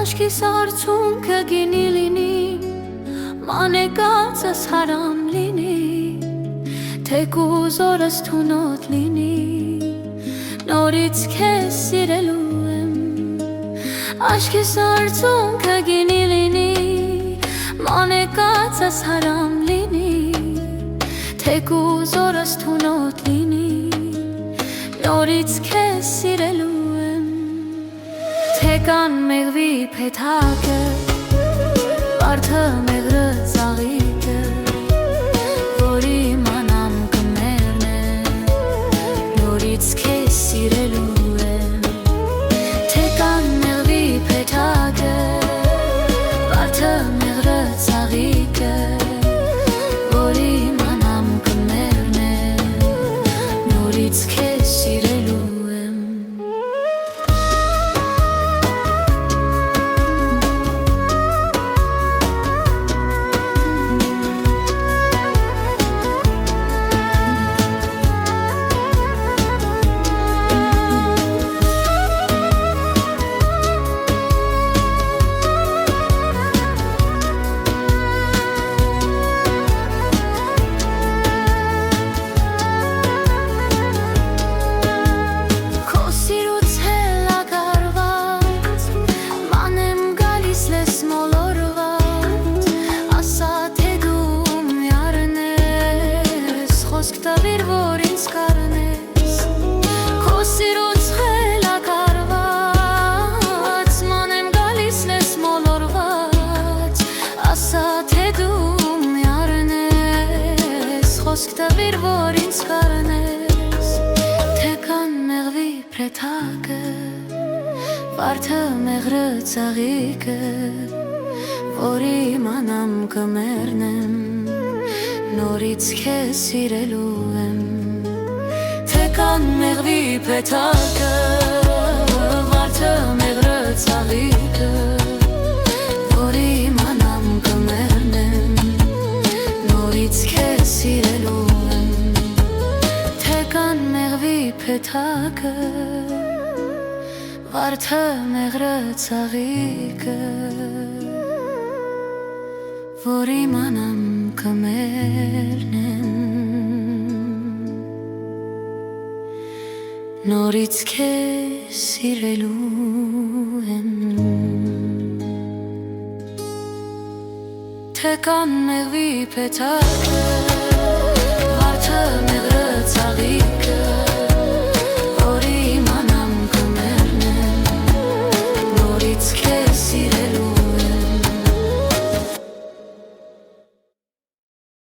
Աշկիս արցունքը գինի լինի, մանեկացս հարամ լինի, թեկուզ օրս թունոտ լինի, նորից քեզ սիրելու եմ։ Աշկիս արցունքը գինի լինի, մանեկացս հարամ լինի, թեկուզ օրս թունոտ լինի, նորից քեզ սիրելու եմ։ Թեկան մեղվի փեթակը, վարդը մեղրը ծաղիկը, որ իմանամ կմերն է, նորից քեզ սիրելու եմ։ Թեկան մեղվի փեթակը, վարդը մեղրը ծաղիկը, որ իմանամ կմերն է, նորից քեզ սիրելու եմ։ Տվիր, որ ինձ կարնես, թեկան մեղվի փեթակը, վարդը մեղրը ծաղիկը, որ իմանամ կմեռնեմ, նորից քեզ սիրելու եմ։ Թեկան մեղվի փեթակը, վարդը մեղրը ծաղիկը, որ իմանամ կմեռնեմ, նորից քեզ սիրելու եմ։ Թեկան մեղվի փեթակը, վարդը մեղրը ծաղիկը, որ իմանամ կմեռնեմ, նորից քեզ սիրելու եմ։ Թեկան մեղվի փեթակը,